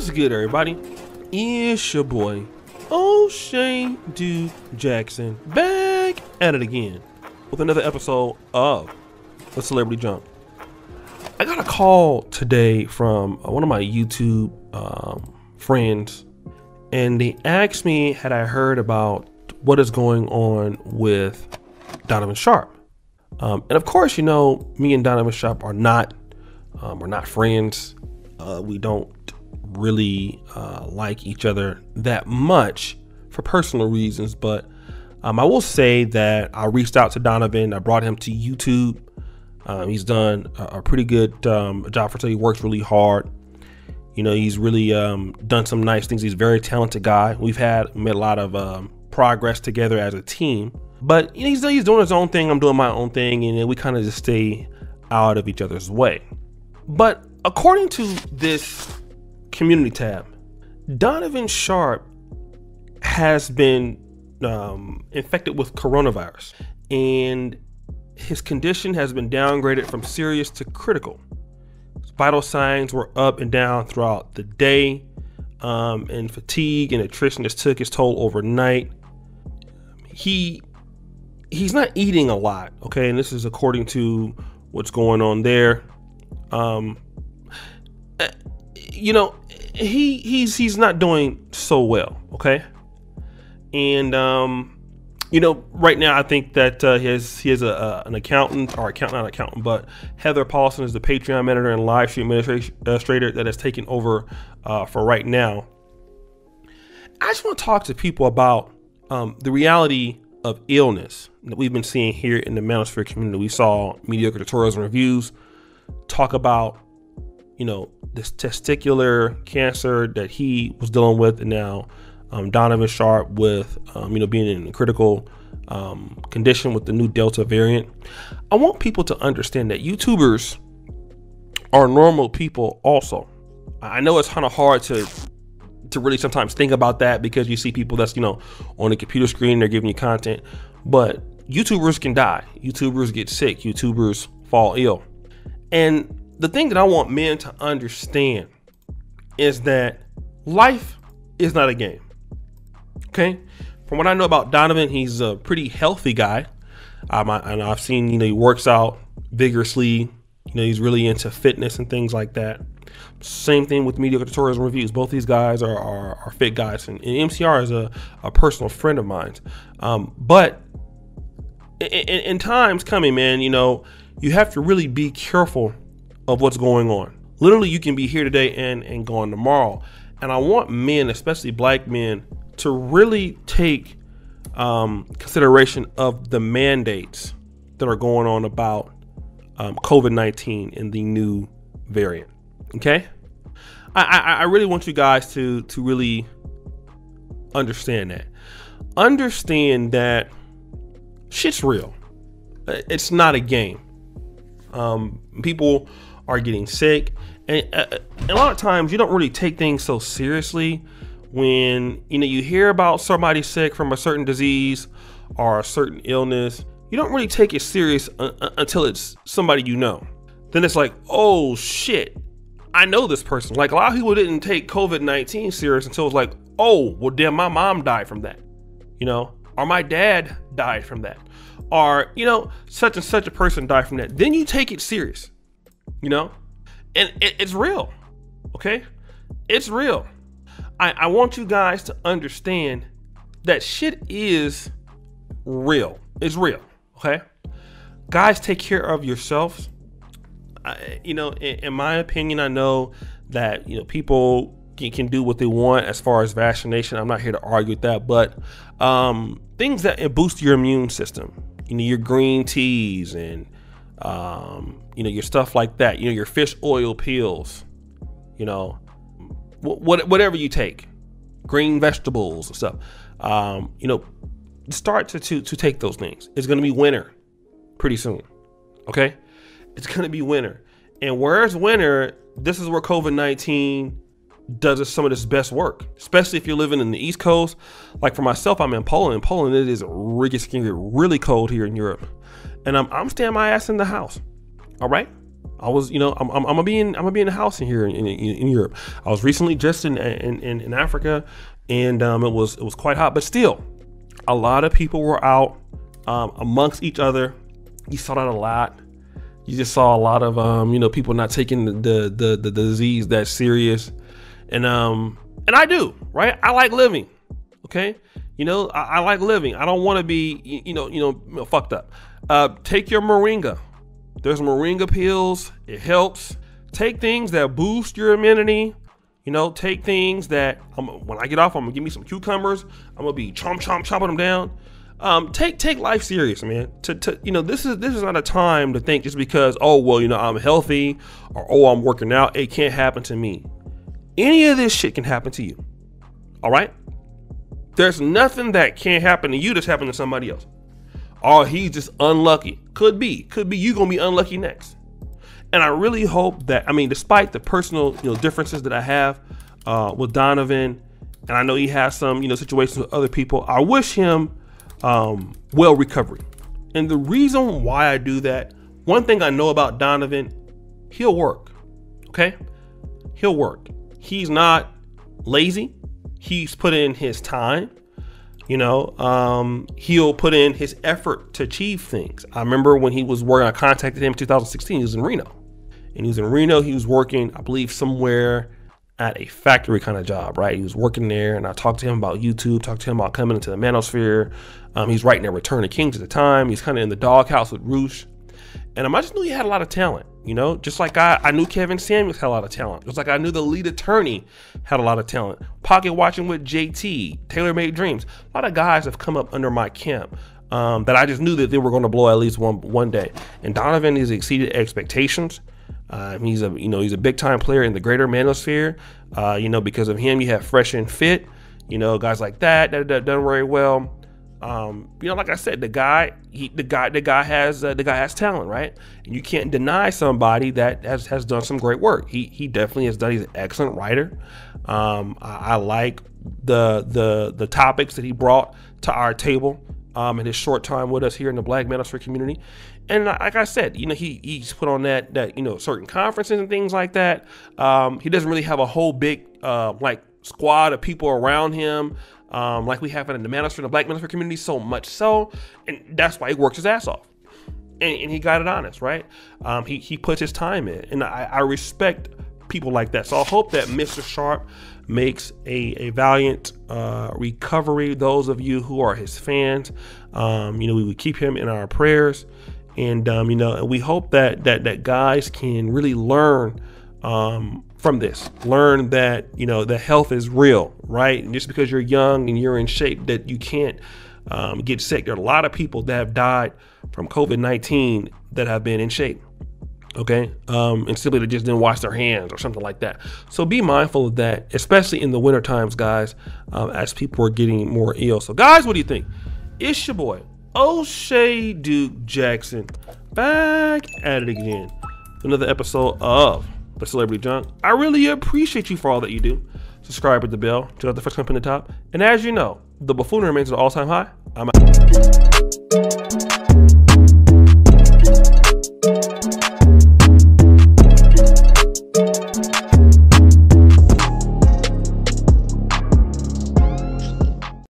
What's good, everybody? It's your boy, O'Shea Dude Jackson, back at it again with another episode of The Celebrity Jump. I got a call today from one of my YouTube friends, and they asked me had I heard about what is going on with Donovan Sharpe. And of course, you know, me and Donovan Sharpe are not we're not friends. We don't really like each other that much for personal reasons, but I will say that I reached out to Donovan. I brought him to YouTube. He's done a pretty good job for today. He works really hard. You know, he's really done some nice things. He's a very talented guy. We've made a lot of progress together as a team, but you know, he's doing his own thing. I'm doing my own thing, and we kind of just stay out of each other's way. But according to this community tab, Donovan Sharpe has been infected with coronavirus, and his condition has been downgraded from serious to critical. His vital signs were up and down throughout the day, and fatigue and attrition just took its toll overnight. He's not eating a lot, okay, and this is according to what's going on there. You know, he's not doing so well, okay, and you know, right now I think that he has an accountant, or not accountant, but Heather Paulson is the Patreon manager and live stream administrator that has taken over for right now. I just want to talk to people about the reality of illness that we've been seeing here in the Manosphere community. We saw mediocre tutorials and reviews talk about, you know, this testicular cancer that he was dealing with, and now Donovan Sharpe with you know, being in a critical condition with the new Delta variant. I want people to understand that YouTubers are normal people also. I know it's kind of hard to really sometimes think about that, because you see people that's, you know, on the computer screen, they're giving you content, but YouTubers can die, YouTubers get sick, YouTubers fall ill. And the thing that I want men to understand is that life is not a game, okay? From what I know about Donovan, he's a pretty healthy guy. And I've seen, you know, he works out vigorously. You know, he's really into fitness and things like that. Same thing with mediocre tutorials and reviews. Both these guys are fit guys, and MCR is a personal friend of mine. But in times coming, man, you know, you have to really be careful of what's going on. Literally, you can be here today and gone tomorrow. And I want men, especially black men, to really take consideration of the mandates that are going on about COVID-19 and the new variant. Okay, I really want you guys to really understand that. Understand that shit's real. It's not a game. People are getting sick, and a lot of times you don't really take things so seriously when, you know, you hear about somebody sick from a certain disease or a certain illness. You don't really take it serious until it's somebody you know. Then it's like, oh shit, I know this person. Like, a lot of people didn't take COVID-19 serious until it's like, oh, well, damn, my mom died from that, you know, or my dad died from that, or, you know, such and such a person died from that. Then you take it serious, you know, and it's real, okay? It's real. I want you guys to understand that shit is real. It's real, okay? Guys, take care of yourselves. You know, in my opinion, I know that, you know, people can do what they want as far as vaccination. I'm not here to argue with that, but things that boost your immune system, you know, your green teas and you know, your stuff like that, you know, your fish oil pills, you know, whatever you take, green vegetables and stuff, you know, start to take those things. It's going to be winter pretty soon, okay? It's going to be winter, and where's winter, this is where COVID-19 does some of its best work, especially if you're living in the East Coast. Like for myself, I'm in Poland. In Poland, it is really cold here in Europe, and I'm staying my ass in the house. All right, I was, I'm gonna be in the house in here in Europe. I was recently just in Africa, and it was quite hot, but still, a lot of people were out amongst each other. You saw that a lot. You just saw a lot of people not taking the disease that serious, and I do, right? I like living, okay? I like living. I don't want to be fucked up. Take your moringa. There's moringa pills. It helps. Take things that boost your immunity. Take things that when I get off, I'm gonna give me some cucumbers. I'm gonna be chomping them down. Take life serious, man. This is not a time to think just because I'm healthy or I'm working out, it can't happen to me. Any of this shit can happen to you. All right. There's nothing that can't happen to you that's happened to somebody else. Oh, he's just unlucky. Could be you gonna be unlucky next. And I really hope that, despite the personal, differences that I have with Donovan, and I know he has some, situations with other people, I wish him well recovery. And the reason why I do that, one thing I know about Donovan, he'll work. Okay, he'll work. He's not lazy. He's put in his time. He'll put in his effort to achieve things. I remember when he was working, I contacted him in 2016. He was in Reno. And he was in Reno. He was working, I believe, somewhere at a factory kind of job, right? He was working there, and I talked to him about YouTube, talked to him about coming into the manosphere. He's writing at Return of Kings at the time. He's kind of in the doghouse with Roosh. And I just knew he had a lot of talent, just like I knew Kevin Samuels had a lot of talent. Just like I knew the lead attorney had a lot of talent. Pocket Watching with JT, Taylor Made Dreams. A lot of guys have come up under my camp that I just knew that they were going to blow at least one day. And Donovan has exceeded expectations. He's a big time player in the greater manosphere. Because of him, you have Fresh and Fit, guys like that done very well. Like I said, the guy has talent, right? And you can't deny somebody that has done some great work. He definitely has done. He's an excellent writer. I like the topics that he brought to our table in his short time with us here in the Black Manosphere community. And like I said, he's put on that certain conferences and things like that. He doesn't really have a whole big squad of people around him. Like we have in the Manosphere, the Black Manosphere community, so much so, and that's why he works his ass off, and he got it honest, right? He puts his time in, and I respect people like that. So I hope that Mr. Sharpe makes a valiant recovery. Those of you who are his fans, we would keep him in our prayers, and and we hope that guys can really learn from this, learn that the health is real, right? And just because you're young and you're in shape, that you can't get sick. There are a lot of people that have died from COVID-19 that have been in shape, okay, and simply they just didn't wash their hands or something like that. So be mindful of that, especially in the winter times, guys, as people are getting more ill. So guys, what do you think? It's your boy O'Shea Duke Jackson back at it again. Another episode of The Celebrity Junk. I really appreciate you for all that you do. Subscribe with the bell, check out the first clip in the top. And as you know, the buffoonery remains at an all-time high.